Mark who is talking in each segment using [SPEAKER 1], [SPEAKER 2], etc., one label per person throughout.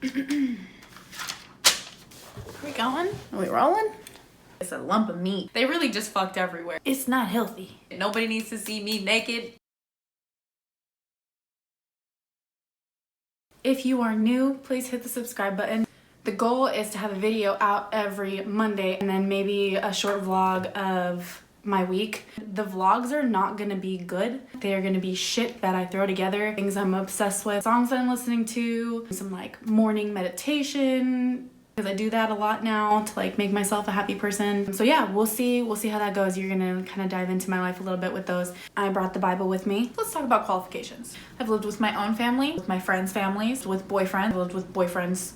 [SPEAKER 1] Are we going? Are we rolling? It's a lump of meat. They really just fucked everywhere. It's not healthy. Nobody needs to see me naked. If you are new, please hit the subscribe button. The goal is to have a video out every Monday and then maybe a short vlog of my week. The vlogs are not gonna be good. They are gonna be shit that I throw together, things I'm obsessed with, songs that I'm listening to, some like morning meditation, because I do that a lot now to like make myself a happy person. So yeah, we'll see how that goes. You're gonna kind of dive into my life a little bit with those. I brought the Bible with me. Let's talk about qualifications. I've lived with my own family, with my friends' families, with boyfriends. I've lived with boyfriends.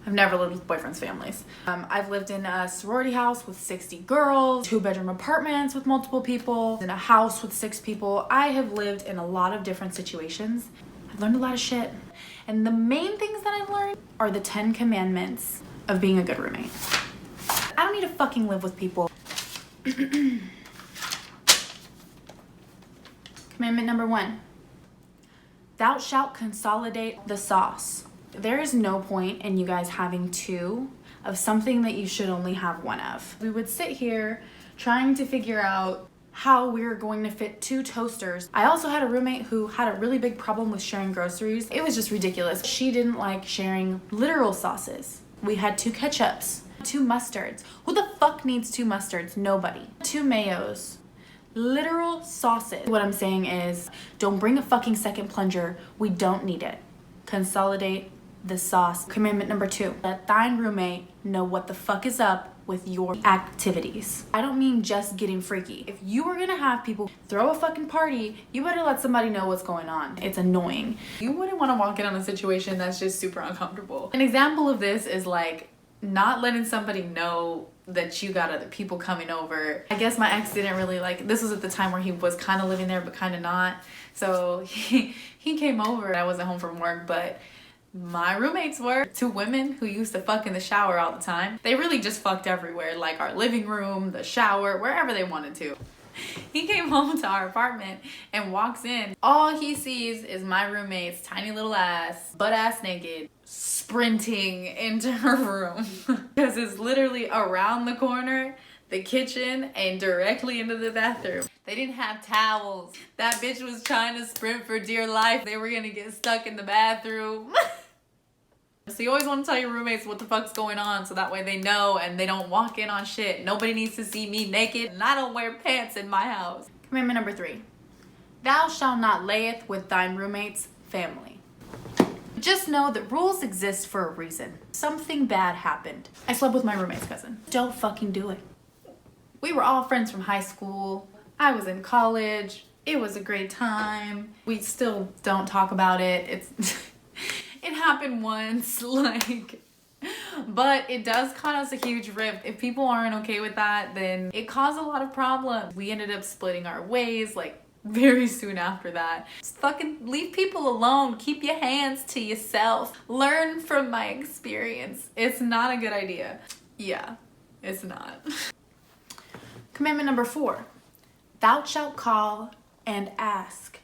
[SPEAKER 1] I've never lived with boyfriends' families. I've lived in a sorority house with 60 girls, 2-bedroom apartments with multiple people, in a house with 6 people. I have lived in a lot of different situations. I've learned a lot of shit. And the main things that I've learned are the 10 commandments of being a good roommate. I don't need to fucking live with people. Commandment number 1. Thou shalt consolidate the sauce. There is no point in you guys having 2 of something that you should only have 1 of. We would sit here trying to figure out how we were going to fit 2 toasters. I also had a roommate who had a really big problem with sharing groceries. It was just ridiculous. She didn't like sharing literal sauces. We had 2 ketchups, 2 mustards. Who the fuck needs 2 mustards? Nobody. 2 mayos. Literal sauces. What I'm saying is, don't bring a fucking second plunger. We don't need it. Consolidate the sauce. Commandment number 2. Let thine roommate know what the fuck is up with your activities. I don't mean just getting freaky. If you are gonna have people throw a fucking party, you better let somebody know what's going on. It's annoying. You wouldn't want to walk in on a situation that's just super uncomfortable. An example of this is like not letting somebody know that you got other people coming over. I guess my ex didn't really like, this was at the time where he was kind of living there but kind of not. So he came over. I wasn't home from work, but my roommates were 2 women who used to fuck in the shower all the time. They really just fucked everywhere, like our living room, the shower, wherever they wanted to. He came home to our apartment and walks in. All he sees is my roommate's tiny little ass, butt ass naked, sprinting into her room. Because it's literally around the corner, the kitchen, and directly into the bathroom. They didn't have towels. That bitch was trying to sprint for dear life. They were gonna get stuck in the bathroom. So you always want to tell your roommates what the fuck's going on so that way they know and they don't walk in on shit. Nobody needs to see me naked and I don't wear pants in my house. Commandment number 3. Thou shalt not layeth with thine roommate's family. Just know that rules exist for a reason. Something bad happened. I slept with my roommate's cousin. Don't fucking do it. We were all friends from high school. I was in college. It was a great time. We still don't talk about it. It happened once, like, but it does cause a huge rift. If people aren't okay with that, then it caused a lot of problems. We ended up splitting our ways, like, very soon after that. Just fucking leave people alone. Keep your hands to yourself. Learn from my experience. It's not a good idea. Yeah, it's not. Commandment number 4. Thou shalt call and ask.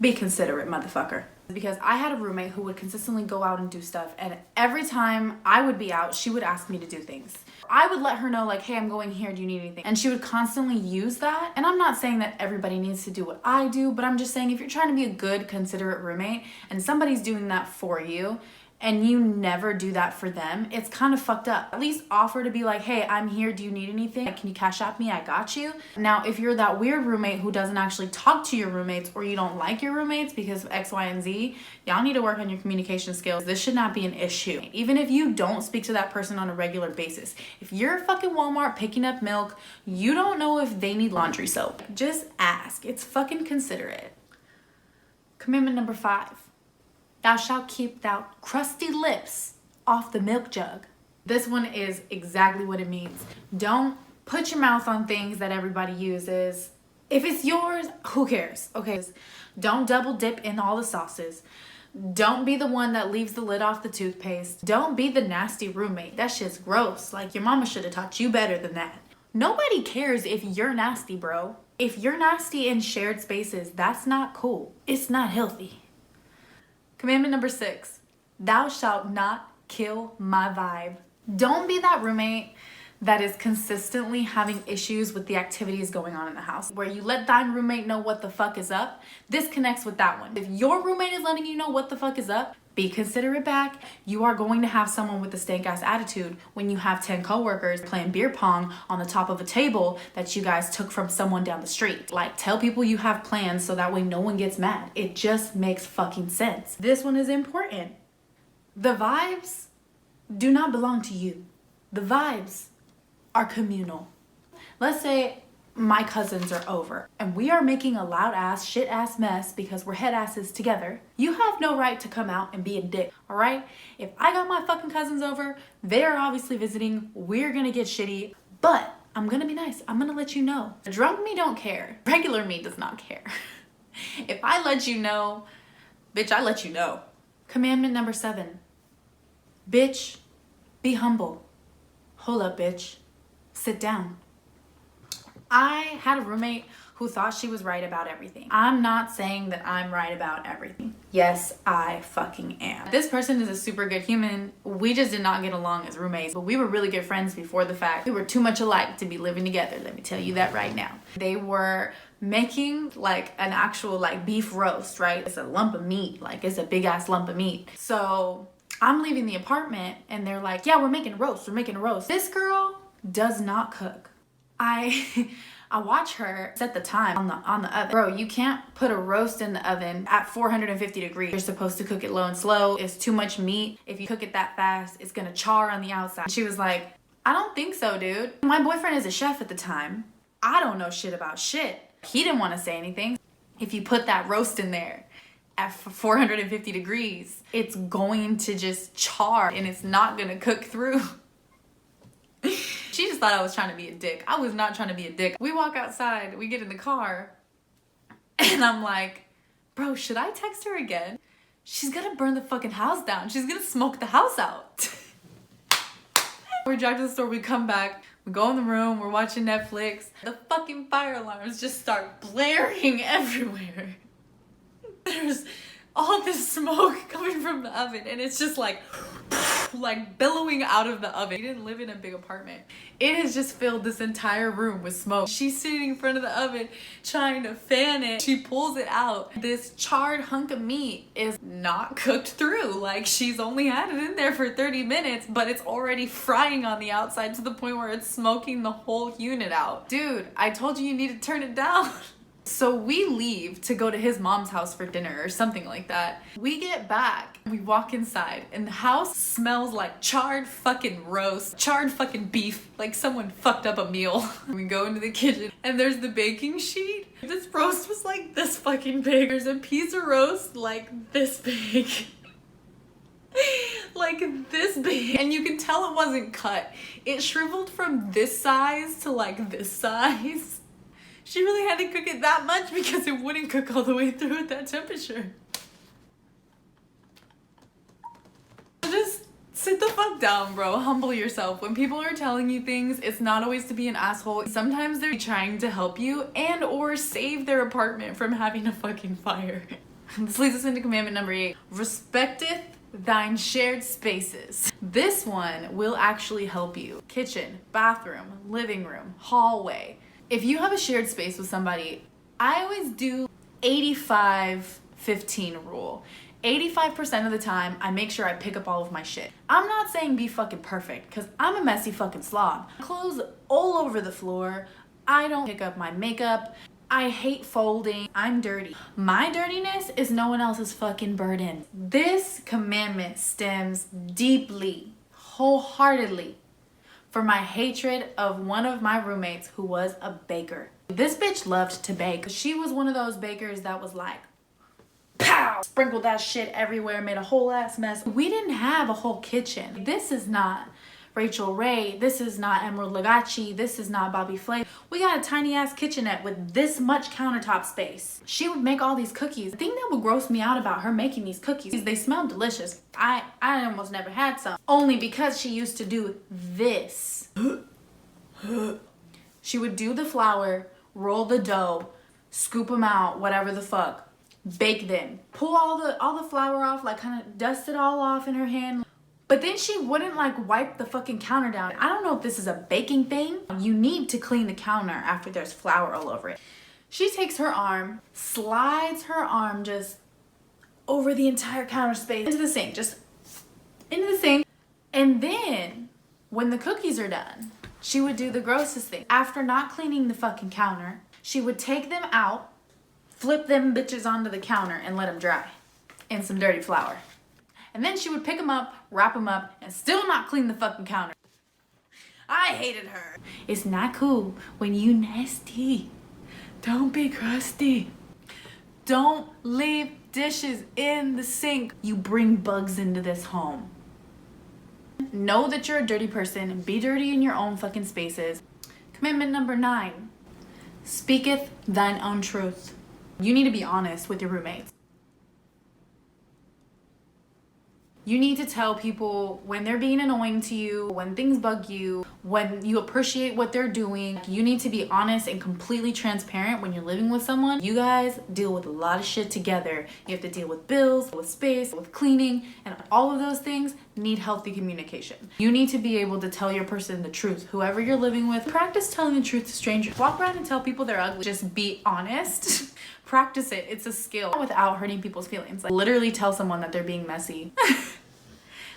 [SPEAKER 1] Be considerate, motherfucker. Because I had a roommate who would consistently go out and do stuff, and every time I would be out, she would ask me to do things. I would let her know like, hey, I'm going here, do you need anything? And she would constantly use that. And I'm not saying that everybody needs to do what I do, but I'm just saying if you're trying to be a good, considerate roommate and somebody's doing that for you and you never do that for them, it's kind of fucked up. At least offer to be like, hey, I'm here, do you need anything? Can you cash app me? I got you. Now, if you're that weird roommate who doesn't actually talk to your roommates or you don't like your roommates because of X, Y, and Z, y'all need to work on your communication skills. This should not be an issue. Even if you don't speak to that person on a regular basis. If you're fucking Walmart picking up milk, you don't know if they need laundry soap. Just ask. It's fucking considerate. Commandment number 5. Thou shalt keep thou crusty lips off the milk jug. This one is exactly what it means. Don't put your mouth on things that everybody uses. If it's yours, who cares? Okay, don't double dip in all the sauces. Don't be the one that leaves the lid off the toothpaste. Don't be the nasty roommate. That shit's gross. Like, your mama should have taught you better than that. Nobody cares if you're nasty, bro. If you're nasty in shared spaces, that's not cool. It's not healthy. Commandment number 6. Thou shalt not kill my vibe. Don't be that roommate that is consistently having issues with the activities going on in the house, where you let thine roommate know what the fuck is up. This connects with that one. If your roommate is letting you know what the fuck is up, be considerate back. You are going to have someone with a stank ass attitude when you have 10 coworkers playing beer pong on the top of a table that you guys took from someone down the street. Like, tell people you have plans so that way no one gets mad. It just makes fucking sense. This one is important. The vibes do not belong to you. The vibes are communal. Let's say my cousins are over and we are making a loud ass shit ass mess because we're head asses together. You have no right to come out and be a dick, all right? If I got my fucking cousins over, they're obviously visiting, we're gonna get shitty, but I'm gonna be nice. I'm gonna let you know. Drunk me don't care. Regular me does not care. If I let you know, bitch, I let you know. Commandment number 7. Bitch, be humble. Hold up, bitch. Sit down. I had a roommate who thought she was right about everything. I'm not saying that I'm right about everything. Yes, I fucking am. This person is a super good human. We just did not get along as roommates, but we were really good friends before the fact. We were too much alike to be living together. Let me tell you that right now. They were making like an actual like beef roast, right? It's a lump of meat, like it's a big ass lump of meat. So I'm leaving the apartment and they're like, yeah, we're making a roast. We're making a roast. This girl does not cook. I watch her set the time on the oven. Bro, you can't put a roast in the oven at 450 degrees. You're supposed to cook it low and slow. It's too much meat. If you cook it that fast, it's gonna char on the outside. She was like, I don't think so, dude. My boyfriend is a chef at the time. I don't know shit about shit. He didn't want to say anything. If you put that roast in there at 450 degrees, it's going to just char and it's not gonna cook through. She just thought I was trying to be a dick. I was not trying to be a dick. We walk outside, we get in the car, and I'm like, bro, should I text her again? She's gonna burn the fucking house down. She's gonna smoke the house out. We drive to the store, we come back, we go in the room, we're watching Netflix. The fucking fire alarms just start blaring everywhere. There's all this smoke coming from the oven, and it's just like billowing out of the oven. We didn't live in a big apartment. It has just filled this entire room with smoke. She's sitting in front of the oven trying to fan it. She pulls it out. This charred hunk of meat is not cooked through. Like, she's only had it in there for 30 minutes, but it's already frying on the outside to the point where it's smoking the whole unit out. Dude, I told you need to turn it down. So we leave to go to his mom's house for dinner or something like that. We get back, we walk inside, and the house smells like charred fucking roast, charred fucking beef, like someone fucked up a meal. We go into the kitchen and there's the baking sheet. This roast was like this fucking big. There's a piece of roast like this big. Like this big. And you can tell it wasn't cut. It shriveled from this size to like this size. She really had to cook it that much because it wouldn't cook all the way through at that temperature. Just sit the fuck down, bro. Humble yourself. When people are telling you things, it's not always to be an asshole. Sometimes they're trying to help you and or save their apartment from having a fucking fire. This leads us into commandment number 8. Respecteth thine shared spaces. This one will actually help you. Kitchen, bathroom, living room, hallway. If you have a shared space with somebody, I always do 85-15 rule. 85% of the time, I make sure I pick up all of my shit. I'm not saying be fucking perfect, because I'm a messy fucking slob. Clothes all over the floor. I don't pick up my makeup. I hate folding. I'm dirty. My dirtiness is no one else's fucking burden. This commandment stems deeply, wholeheartedly, for my hatred of one of my roommates who was a baker. This bitch loved to bake. She was one of those bakers that was like, pow, sprinkled that shit everywhere, made a whole ass mess. We didn't have a whole kitchen. This is not Rachel Ray. This is not Emerald Lagace. This is not Bobby Flay. We got a tiny ass kitchenette with this much countertop space. She would make all these cookies. The thing that would gross me out about her making these cookies is they smell delicious. I almost never had some. Only because she used to do this. She would do the flour, roll the dough, scoop them out, whatever the fuck. bake them. Pull all the flour off, like kind of dust it all off in her hand. But then she wouldn't like wipe the fucking counter down. I don't know if this is a baking thing. You need to clean the counter after there's flour all over it. She takes her arm, slides her arm just over the entire counter space into the sink, just into the sink. And then when the cookies are done, she would do the grossest thing. After not cleaning the fucking counter, she would take them out, flip them bitches onto the counter and let them dry in some dirty flour. And then she would pick them up, wrap them up, and still not clean the fucking counter. I hated her. It's not cool when you nasty. Don't be crusty. Don't leave dishes in the sink. You bring bugs into this home. Know that you're a dirty person. Be dirty in your own fucking spaces. Commitment number 9. Speaketh thine own truth. You need to be honest with your roommates. You need to tell people when they're being annoying to you, when things bug you, when you appreciate what they're doing. You need to be honest and completely transparent when you're living with someone. You guys deal with a lot of shit together. You have to deal with bills, with space, with cleaning, and all of those things need healthy communication. You need to be able to tell your person the truth. Whoever you're living with, practice telling the truth to strangers. Walk around and tell people they're ugly. Just be honest. Practice it. It's a skill without hurting people's feelings. Like literally tell someone that they're being messy.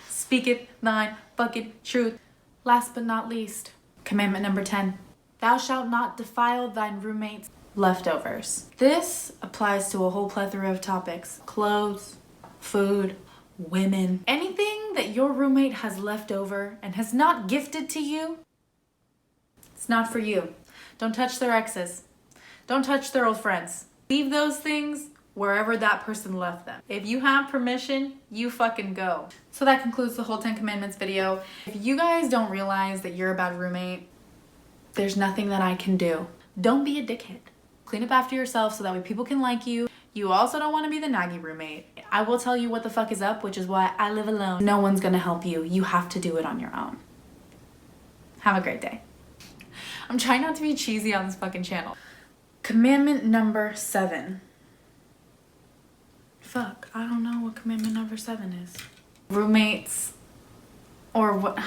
[SPEAKER 1] Speaketh thine fucking truth. Last but not least, commandment number 10. Thou shalt not defile thine roommate's leftovers. This applies to a whole plethora of topics. Clothes, food, women. Anything that your roommate has left over and has not gifted to you, it's not for you. Don't touch their exes. Don't touch their old friends. Leave those things wherever that person left them. If you have permission, you fucking go. So that concludes the whole 10 commandments video. If you guys don't realize that you're a bad roommate, there's nothing that I can do. Don't be a dickhead. Clean up after yourself so that way people can like you. You also don't want to be the naggy roommate. I will tell you what the fuck is up, which is why I live alone. No one's gonna help you. You have to do it on your own. Have a great day. I'm trying not to be cheesy on this fucking channel. Commandment number 7. Fuck, I don't know what commandment number 7 is. Roommates, or what?